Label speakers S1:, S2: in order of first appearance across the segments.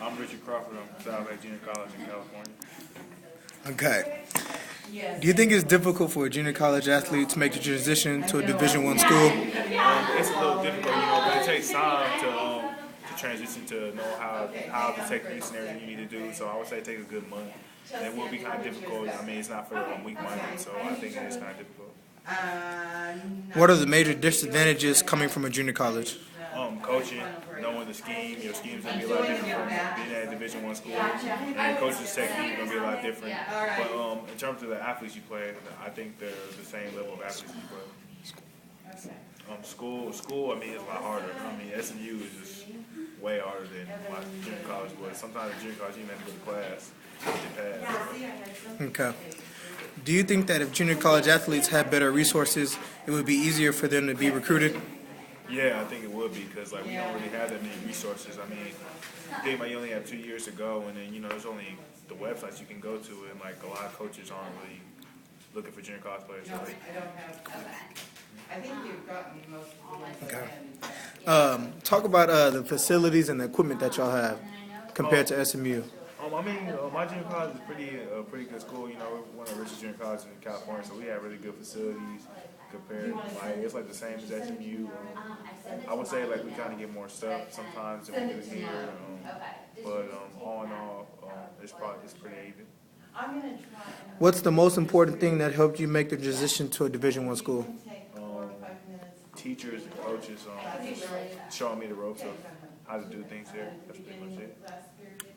S1: I'm Richard Crawford. I'm South Bay Junior College in California.
S2: Okay. Do you think it's difficult for a junior college athlete to make the transition to a Division I school?
S1: It's a little difficult, but it takes time to transition to know how the techniques and everything you need to do. So I would say it takes a good month. And it will be kind of difficult. I mean, it's not for weak-minded, so I think it is kind of difficult.
S2: What are the major disadvantages coming from a junior college?
S1: Coaching, knowing the scheme. Your scheme's going to be a lot different from being at a Division I school. And your coach's technique is going to be a lot different. But in terms of the athletes you play, I think they're the same level of athletes you play. School, I mean, it's a lot harder. I mean, SMU is just way harder than my junior college was. Sometimes in junior college, you even have to go to class to pass.
S2: Okay. Do you think that if junior college athletes had better resources, it would be easier for them to be recruited?
S1: Yeah, I think it would be because we don't really have that many resources. I mean, think about you only have 2 years to go, and then there's only the websites you can go to, and a lot of coaches aren't really looking for junior college players.
S2: Okay. Talk about the facilities and the equipment that y'all have compared to SMU.
S1: I mean, my junior college is pretty good school. We're one of the richest junior colleges in California, so we have really good facilities compared. It's the same as SMU. I would say we kind of get more stuff sometimes than we do here. But all in all, it's pretty even.
S2: What's the most important thing that helped you make the transition to a Division I school?
S1: Teachers and coaches showing me the ropes of how to do things here. That's pretty much it.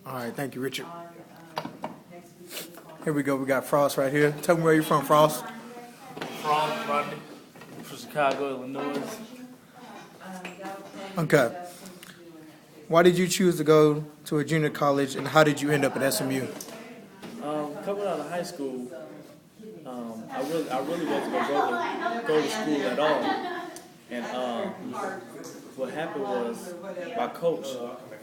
S2: All right, thank you, Richard. Here we go. We got Frost right here. Tell me where you're from, Frost.
S3: Frost, Rodney, from Chicago, Illinois.
S2: Okay. Why did you choose to go to a junior college, and how did you end up at SMU?
S3: Coming out of high school, I really wasn't going to go to school at all. And what happened was my coach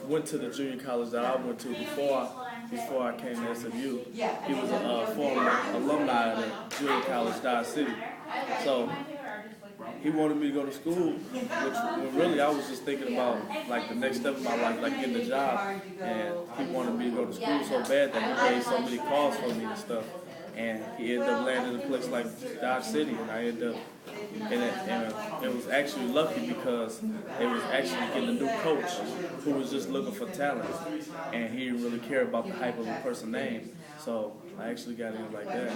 S3: went to the junior college that I went to before I came to SMU. He was a former alumni of the junior college, Dodge City. So he wanted me to go to school, when really I was just thinking about the next step of my life, getting a job. And he wanted me to go to school so bad that he made so many calls for me and stuff. And he ended up landing in a place like Dodge City, and I ended up and it was actually lucky because they was actually getting a new coach who was just looking for talent, and he didn't really care about the hype of a person's name. So I actually got in like that.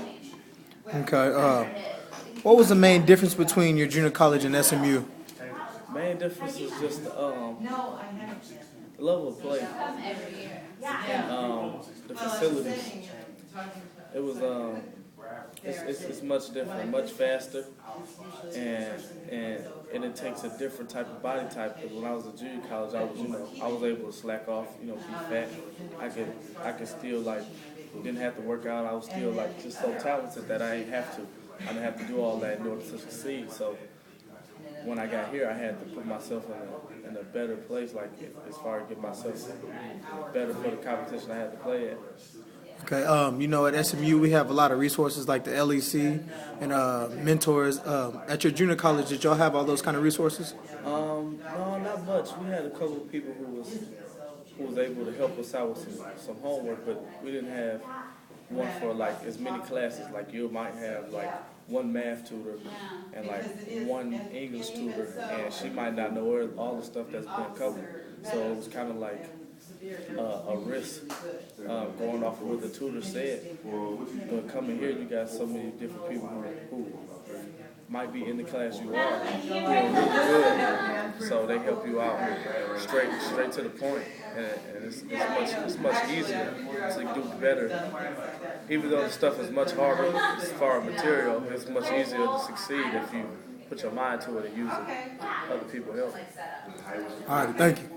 S2: Okay. What was the main difference between your junior college and SMU?
S3: Main difference is just the level of play and the facilities. It was it's much different, much faster, and it takes a different type of body type. Because when I was at junior college, I was able to slack off, be fat. I could still didn't have to work out. I was still just so talented that I didn't have to. I didn't have to do all that in order to succeed. So when I got here, I had to put myself in a better place, as far as get myself better for the competition I had to play at.
S2: Okay, at SMU we have a lot of resources like the LEC and mentors. At your junior college, did y'all have all those kind of resources?
S3: No, not much. We had a couple of people who was able to help us out with some homework, but we didn't have one for as many classes. You might have one math tutor and one English tutor, and she might not know all the stuff that's been covered. So it was kind of a risk going off of what the tutor said. But coming here, you got so many different people who might be in the class you are doing really good, so they help you out straight to the point, and it's much easier to do better. Even though the stuff is much harder as far as material, it's much easier to succeed if you put your mind to it and use it. Other people help.
S2: All right, thank you.